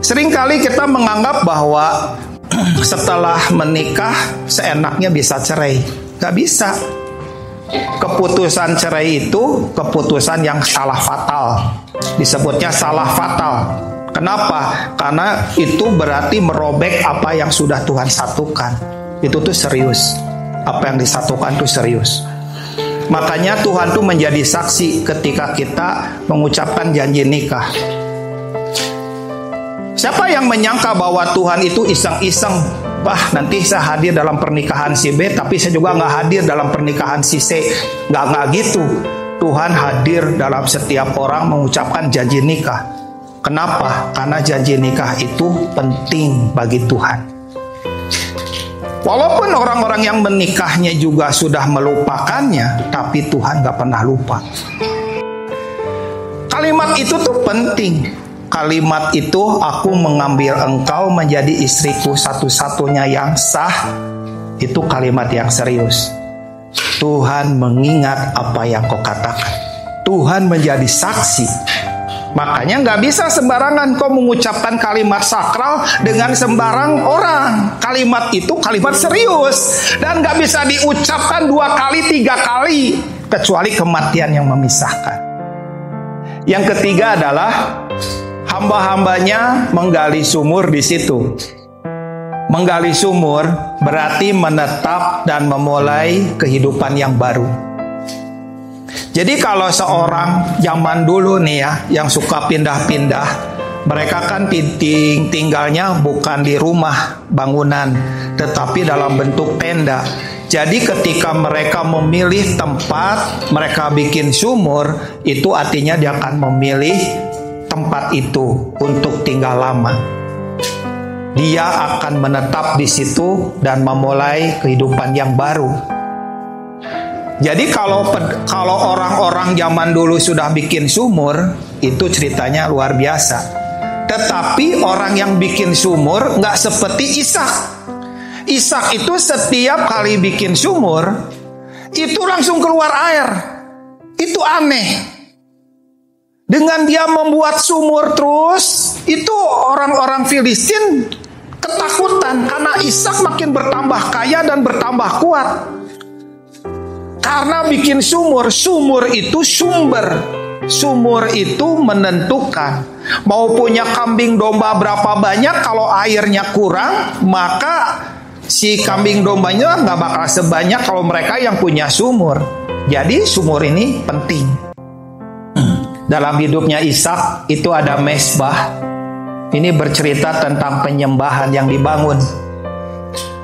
Seringkali kita menganggap bahwa setelah menikah seenaknya bisa cerai. Gak bisa. Keputusan cerai itu keputusan yang salah fatal. Disebutnya salah fatal. Kenapa? Karena itu berarti merobek apa yang sudah Tuhan satukan. Itu tuh serius. Apa yang disatukan tuh serius. Makanya Tuhan tuh menjadi saksi ketika kita mengucapkan janji nikah. Siapa yang menyangka bahwa Tuhan itu iseng-iseng, nanti saya hadir dalam pernikahan si B, tapi saya juga nggak hadir dalam pernikahan si C. Nggak gitu. Tuhan hadir dalam setiap orang mengucapkan janji nikah. Kenapa? Karena janji nikah itu penting bagi Tuhan. Walaupun orang-orang yang menikahnya juga sudah melupakannya, tapi Tuhan nggak pernah lupa. Kalimat itu tuh penting. Kalimat itu, aku mengambil engkau menjadi istriku satu-satunya yang sah, itu kalimat yang serius. Tuhan mengingat apa yang kau katakan. Tuhan menjadi saksi. Makanya nggak bisa sembarangan kau mengucapkan kalimat sakral dengan sembarang orang. Kalimat itu kalimat serius. Dan nggak bisa diucapkan 2 kali, 3 kali. Kecuali kematian yang memisahkan. Yang ketiga adalah hamba-hambanya menggali sumur di situ. Menggali sumur berarti menetap dan memulai kehidupan yang baru. Jadi kalau seorang zaman dulu nih ya, yang suka pindah-pindah, mereka kan tinggalnya bukan di rumah bangunan, tetapi dalam bentuk tenda. Jadi ketika mereka memilih tempat, mereka bikin sumur, itu artinya dia akan memilih tempat itu untuk tinggal lama. Dia akan menetap di situ dan memulai kehidupan yang baru. Jadi kalau orang-orang zaman dulu sudah bikin sumur, itu ceritanya luar biasa. Tetapi orang yang bikin sumur nggak seperti Ishak. Ishak itu setiap kali bikin sumur, itu langsung keluar air. Itu aneh. Dengan dia membuat sumur terus, itu orang-orang Filistin ketakutan karena Ishak makin bertambah kaya dan bertambah kuat. Karena bikin sumur, sumur itu sumber. Sumur itu menentukan. Mau punya kambing domba berapa banyak, kalau airnya kurang, maka si kambing dombanya nggak bakal sebanyak kalau mereka yang punya sumur. Jadi sumur ini penting. Dalam hidupnya Ishak itu ada mezbah. Ini bercerita tentang penyembahan yang dibangun.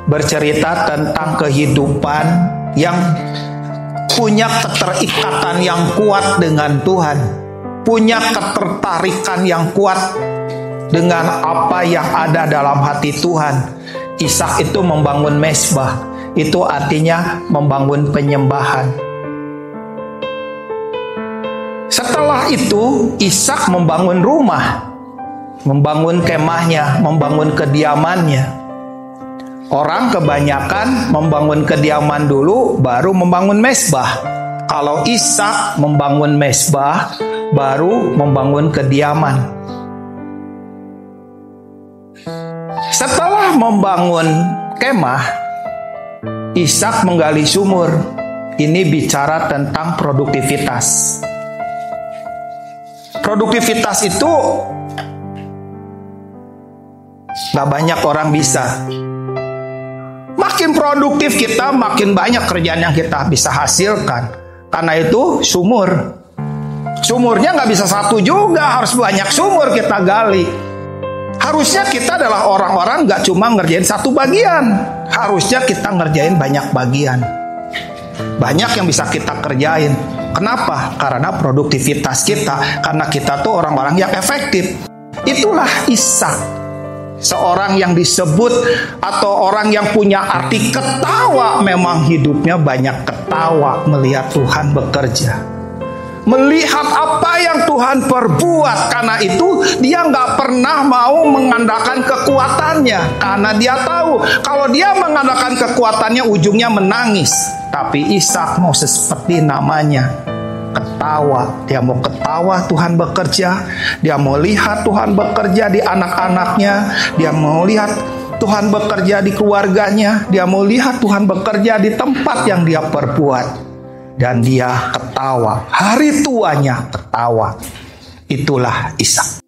Bercerita tentang kehidupan yang punya keterikatan yang kuat dengan Tuhan. Punya ketertarikan yang kuat dengan apa yang ada dalam hati Tuhan. Ishak itu membangun mezbah. Itu artinya membangun penyembahan. Setelah itu, Ishak membangun rumah, membangun kemahnya, membangun kediamannya. Orang kebanyakan membangun kediaman dulu, baru membangun mezbah. Kalau Ishak membangun mezbah, baru membangun kediaman. Setelah membangun kemah, Ishak menggali sumur. Ini bicara tentang produktivitas. Produktivitas itu gak banyak orang bisa. Makin produktif kita, makin banyak kerjaan yang kita bisa hasilkan. Karena itu sumur. Sumurnya gak bisa satu juga, harus banyak sumur kita gali. Harusnya kita adalah orang-orang gak cuma ngerjain satu bagian. Harusnya kita ngerjain banyak bagian. Banyak yang bisa kita kerjain. Kenapa? Karena produktivitas kita. Karena kita tuh orang-orang yang efektif. Itulah Ishak. Seorang yang disebut atau orang yang punya arti ketawa. Memang hidupnya banyak ketawa melihat Tuhan bekerja. Melihat apa yang Tuhan perbuat. Karena itu dia gak pernah mau mengandalkan kekuatannya. Karena dia tahu kalau dia mengandalkan kekuatannya ujungnya menangis. Tapi Ishak mau seperti namanya, ketawa. Dia mau ketawa Tuhan bekerja. Dia mau lihat Tuhan bekerja di anak-anaknya. Dia mau lihat Tuhan bekerja di keluarganya. Dia mau lihat Tuhan bekerja di tempat yang dia perbuat. Dan dia ketawa. Hari tuanya ketawa. Itulah Ishak.